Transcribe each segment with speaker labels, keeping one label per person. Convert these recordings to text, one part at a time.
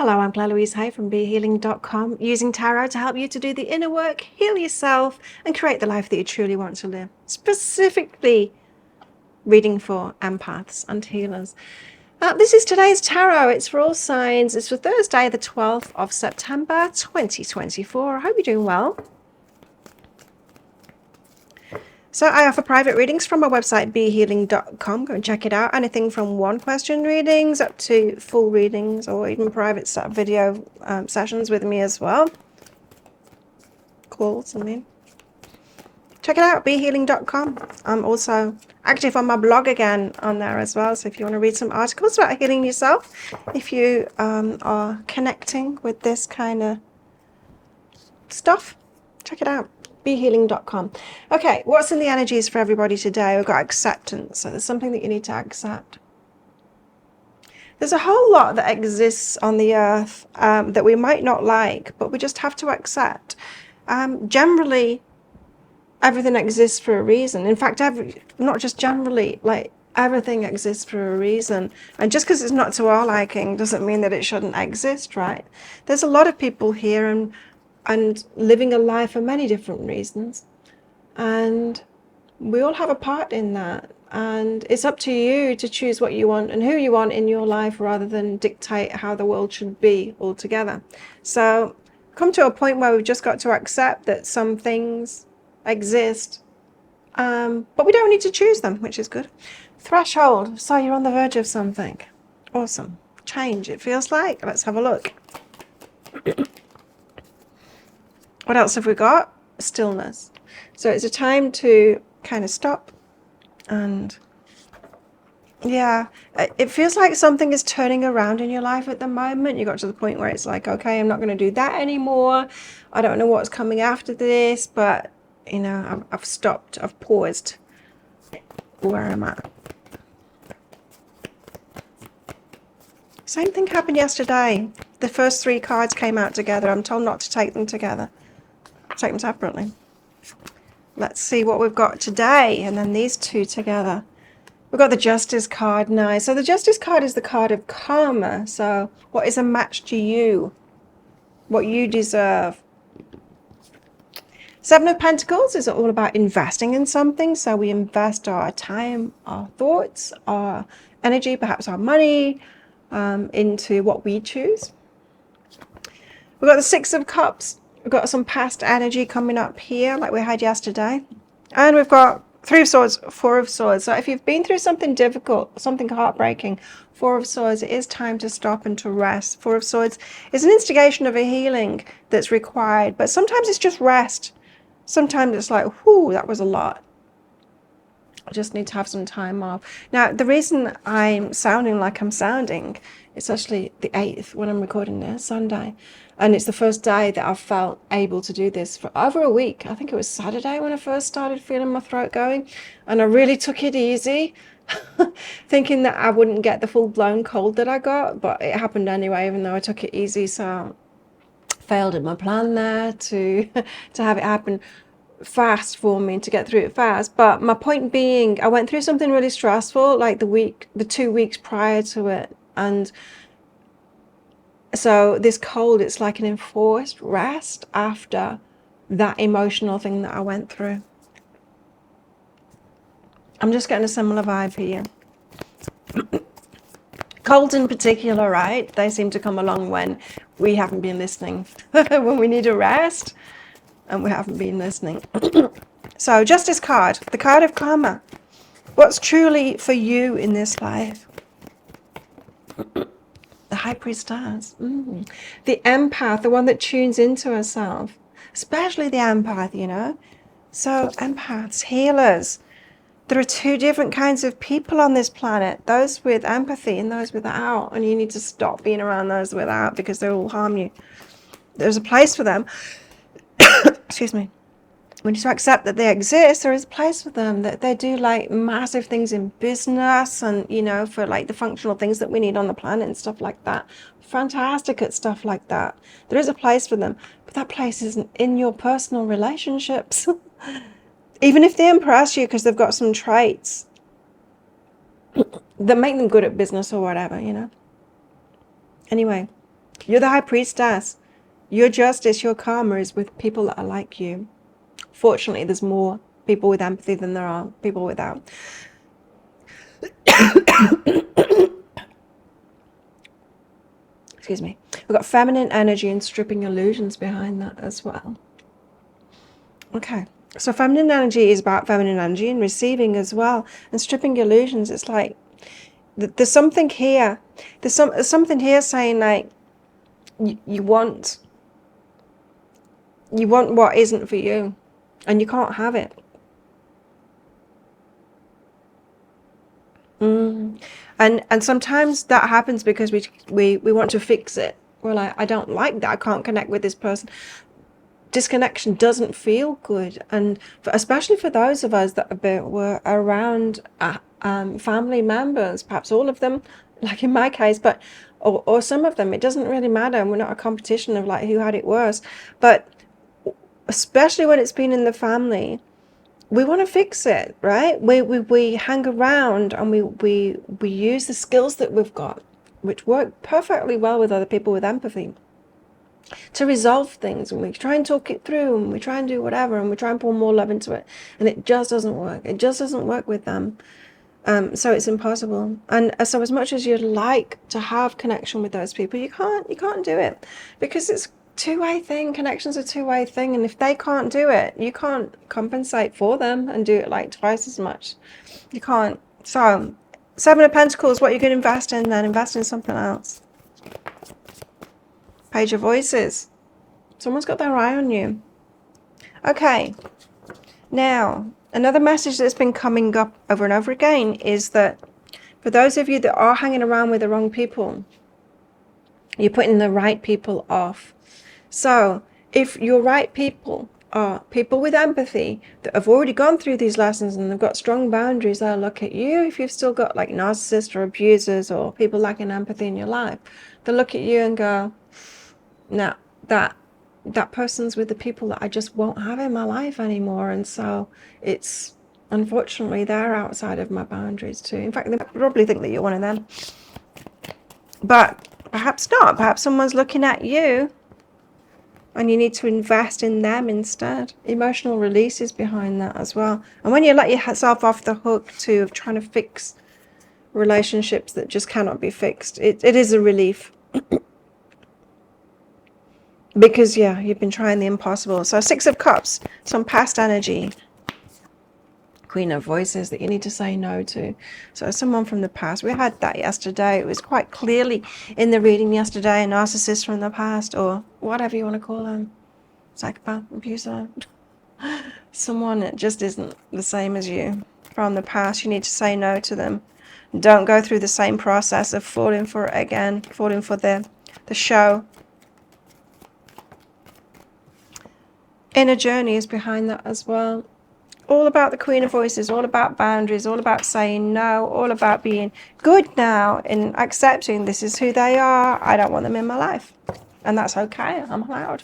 Speaker 1: Hello, I'm Claire Louise Hay from BeHealing.com, using tarot to help you to do the inner work, heal yourself, and create the life that you truly want to live. Specifically, reading for empaths and healers. This is today's tarot. It's for all signs. It's for Thursday, the 12th of September, 2024. I hope you're doing well. So I offer private readings from my website, BeHealing.com. Go and check it out. Anything from one question readings up to full readings or even private video sessions with me as well. Calls, I mean. Check it out, BeHealing.com. I'm also active on my blog again on there as well. So if you want to read some articles about healing yourself, if you are connecting with this kind of stuff, check it out. BeHealing.com. Okay, what's in the energies for everybody today? We've got acceptance. So there's something that you need to accept. There's a whole lot that exists on the earth that we might not like, but we just have to accept. Generally, everything exists for a reason. In fact, not just generally, like everything exists for a reason. And just because it's not to our liking doesn't mean that it shouldn't exist, right? There's a lot of people here and living a life for many different reasons, and we all have a part in that, and it's up to you to choose what you want and who you want in your life rather than dictate how the world should be altogether. So come to a point where we've just got to accept that some things exist, but we don't need to choose them, which is good. Threshold, so you're on the verge of something awesome. Change, it feels like. Let's have a look. What else have we got? Stillness. So it's a time to kind of stop, and yeah, it feels like something is turning around in your life at the moment. You got to the point where it's like, okay, I'm not going to do that anymore. I don't know what's coming after this, but you know, I've stopped, I've paused where I'm at. Same thing happened yesterday. The first three cards came out together. I'm told not to take them together. Take them separately. Let's see what we've got today, and then these two together. We've got the Justice card now. So the Justice card is the card of karma. So what is a match to you? What you deserve. Seven of Pentacles is all about investing in something. So we invest our time, our thoughts, our energy, perhaps our money, into what we choose. We've got the Six of Cups. We've got some past energy coming up here like we had yesterday. And we've got Three of Swords, Four of Swords. So if you've been through something difficult, something heartbreaking, Four of Swords, it is time to stop and to rest. Four of Swords is an instigation of a healing that's required. But sometimes it's just rest. Sometimes it's like, whoo, that was a lot. I just need to have some time off. Now, the reason I'm sounding like I'm sounding, it's actually the 8th when I'm recording this, Sunday. And it's the first day that I've felt able to do this for over a week. I think it was Saturday when I first started feeling my throat going. And I really took it easy, thinking that I wouldn't get the full-blown cold that I got. But it happened anyway, even though I took it easy. So I failed in my plan there to have it happen fast for me, to get through it fast. But my point being, I went through something really stressful like the 2 weeks prior to it, and so this cold, it's like an enforced rest after that emotional thing that I went through. I'm just getting a similar vibe here. Colds in particular, right? They seem to come along when we haven't been listening, when we need a rest and we haven't been listening. So Justice card, the card of karma. What's truly for you in this life? The High Priestess. The empath, the one that tunes into herself. Especially the empath, you know. So empaths, healers. There are two different kinds of people on this planet. Those with empathy and those without. And you need to stop being around those without because they will harm you. There's a place for them. Excuse me. We need to accept that they exist. There is a place for them, that they do like massive things in business and, you know, for like the functional things that we need on the planet and stuff like that. Fantastic at stuff like that. There is a place for them, but that place isn't in your personal relationships. Even if they impress you because they've got some traits that make them good at business or whatever, you know. Anyway, You're the high priestess. Your justice, your karma is with people that are like you. Fortunately, there's more people with empathy than there are people without. Excuse me. We've got feminine energy and stripping illusions behind that as well. Okay. So feminine energy is about feminine energy and receiving as well. And stripping illusions, it's like there's something here. There's something here saying like you want what isn't for you, and you can't have it. And sometimes that happens because we want to fix it. We're like, I don't like that. I can't connect with this person. Disconnection doesn't feel good, and especially for those of us that were around family members, perhaps all of them, like in my case, but or some of them. It doesn't really matter. We're not a competition of like who had it worse, but especially when it's been in the family, we want to fix it, right? We hang around and we use the skills that we've got, which work perfectly well with other people with empathy, to resolve things, and we try and talk it through, and we try and do whatever, and we try and pour more love into it, and it just doesn't work. It just doesn't work with them. So it's impossible. And so as much as you'd like to have connection with those people, you can't do it, because it's two-way thing. Connection's a two-way thing, and if they can't do it, you can't compensate for them and do it like twice as much. You can't. So Seven of Pentacles, what you can invest in, then invest in something else. Page of Voices, someone's got their eye on you. Okay, now another message that's been coming up over and over again is that for those of you that are hanging around with the wrong people, you're putting the right people off. So if your right people are people with empathy that have already gone through these lessons and they've got strong boundaries, they'll look at you. If you've still got like narcissists or abusers or people lacking empathy in your life, they'll look at you and go, no, that person's with the people that I just won't have in my life anymore. And so it's, unfortunately, they're outside of my boundaries too. In fact, they probably think that you're one of them. But perhaps not. Perhaps someone's looking at you and you need to invest in them instead. Emotional release is behind that as well. And when you let yourself off the hook to trying to fix relationships that just cannot be fixed, it is a relief. Because, yeah, you've been trying the impossible. So Six of Cups, some past energy. Queen of Voices that you need to say no to. So someone from the past. We had that yesterday. It was quite clearly in the reading yesterday. A narcissist from the past, or whatever you want to call them. Psychopath, abuser. Someone that just isn't the same as you from the past. You need to say no to them. Don't go through the same process of falling for it again. Falling for the show. Inner journey is behind that as well. All about the Queen of Voices, all about boundaries, all about saying no, all about being good now and accepting this is who they are. I don't want them in my life. And that's okay. I'm allowed.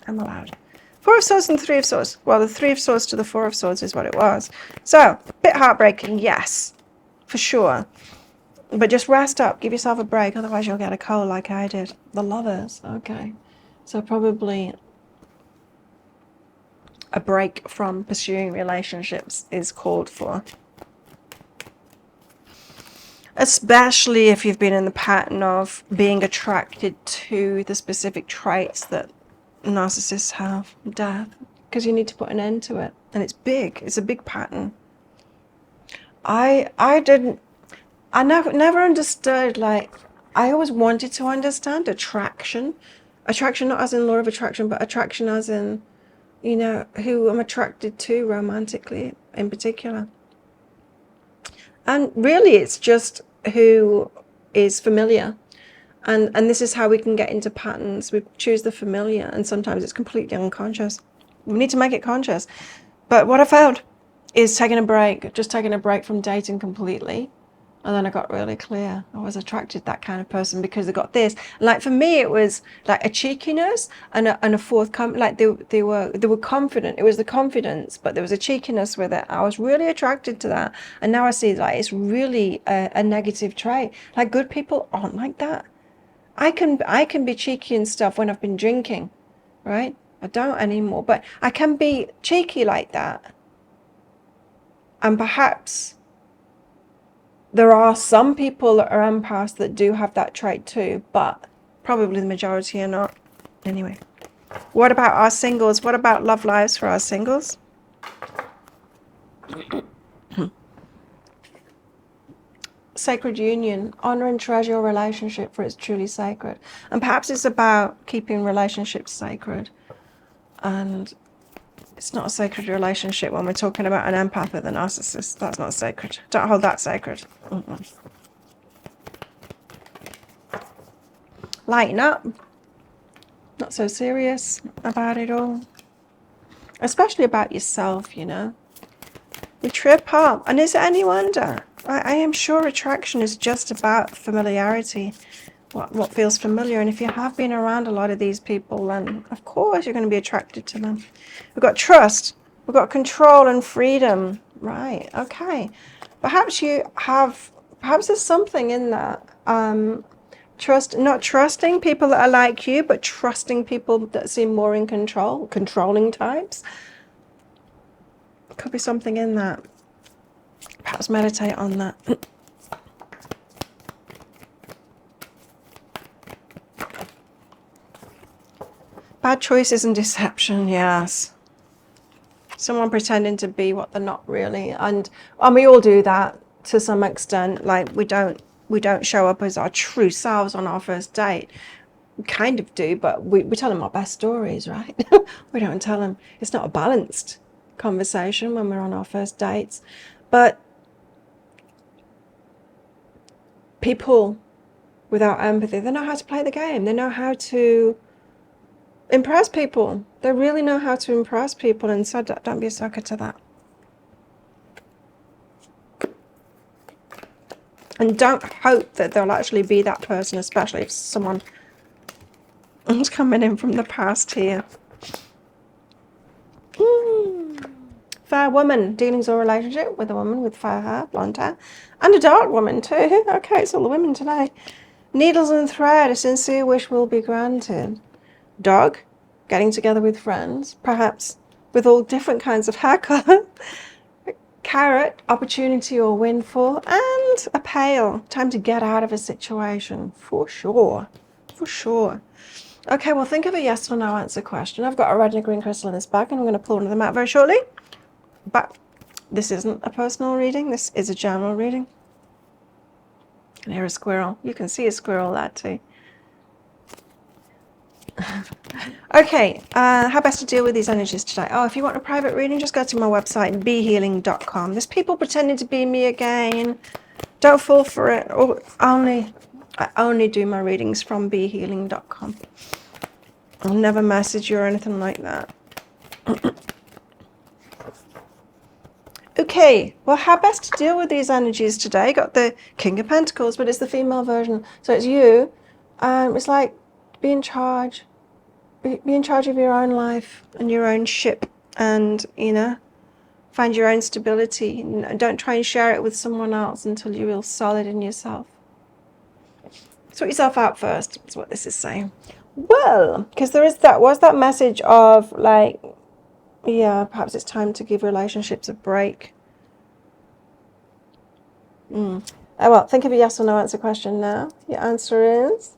Speaker 1: I'm allowed. Four of Swords and Three of Swords. Well, the Three of Swords to the Four of Swords is what it was. So, a bit heartbreaking, yes, for sure. But just rest up. Give yourself a break. Otherwise, you'll get a cold like I did. The Lovers. Okay. So probably a break from pursuing relationships is called for. Especially if you've been in the pattern of being attracted to the specific traits that narcissists have. Death. Because you need to put an end to it. And it's big. It's a big pattern. I never understood, like, I always wanted to understand attraction. Attraction not as in law of attraction, but attraction as in, you know, who I'm attracted to romantically in particular. And really it's just who is familiar. And this is how we can get into patterns. We choose the familiar, and sometimes it's completely unconscious. We need to make it conscious. But what I found is taking a break, just taking a break from dating completely. And then I got really clear. I was attracted to that kind of person because they got this. Like for me, it was like a cheekiness and a forthcoming. Like they were confident. It was the confidence, but there was a cheekiness with it. I was really attracted to that. And now I see like it's really a negative trait. Like good people aren't like that. I can be cheeky and stuff when I've been drinking, right? I don't anymore, but I can be cheeky like that. And perhaps there are some people that are empaths that do have that trait too, but probably the majority are not. Anyway, what about our singles? What about love lives for our singles? Sacred union. Honor and treasure your relationship, for it's truly sacred. And perhaps it's about keeping relationships sacred. And it's not a sacred relationship when we're talking about an empath with a narcissist. That's not sacred. Don't hold that sacred. Lighten up. Not so serious about it all. Especially about yourself, you know. We trip up. And is it any wonder? I am sure attraction is just about familiarity. What feels familiar. And if you have been around a lot of these people, then of course you're going to be attracted to them. We've got trust. We've got control and freedom. Right. Okay. Perhaps there's something in that. Not trusting people that are like you, but trusting people that seem more in control, controlling types. Could be something in that. Perhaps meditate on that. Bad choices and deception, yes. Someone pretending to be what they're not really. And we all do that to some extent. Like we don't show up as our true selves on our first date. We kind of do, but we tell them our best stories, right? We don't tell them. It's not a balanced conversation when we're on our first dates. But people without empathy, they know how to play the game. They know how to impress people. They really know how to impress people, and so don't be a sucker to that. And don't hope that they'll actually be that person, especially if someone is coming in from the past here. Fair woman, dealings or relationship with a woman with fair hair, blonde hair, and a dark woman too. Okay, it's all the women today. Needles and thread, a sincere wish will be granted. Dog, getting together with friends, perhaps with all different kinds of hair color. Carrot, opportunity or windfall, and a pail, time to get out of a situation, for sure, for sure. Okay, well, think of a yes or no answer question. I've got a red and a green crystal in this bag, and I'm going to pull one of them out very shortly. But this isn't a personal reading. This is a general reading. You can hear a squirrel. You can see a squirrel there too. Okay, how best to deal with these energies today? Oh, if you want a private reading, just go to my website, behealing.com. There's people pretending to be me again. Don't fall for it. I only do my readings from behealing.com. I'll never message you or anything like that. Okay, well, how best to deal with these energies today? Got the King of Pentacles, but it's the female version. So it's you. It's like, be in charge. Be in charge of your own life and your own ship, and, you know, find your own stability. Don't try and share it with someone else until you feel solid in yourself. Sort yourself out first. That's what this is saying. Well, because was that message of like, yeah, perhaps it's time to give relationships a break. Oh, well, think of a yes or no answer question now. Your answer is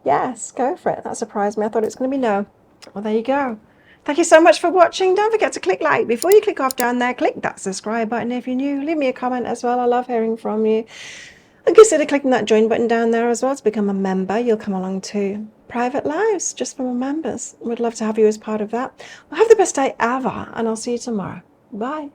Speaker 1: yes, go for it. That surprised me. I thought it was going to be no. Well, there you go. Thank you so much for watching. Don't forget to click like. Before you click off down there, click that subscribe button if you're new. Leave me a comment as well. I love hearing from you. And consider clicking that join button down there as well to become a member. You'll come along to private lives just for my members. We'd love to have you as part of that. Well, have the best day ever, and I'll see you tomorrow. Bye.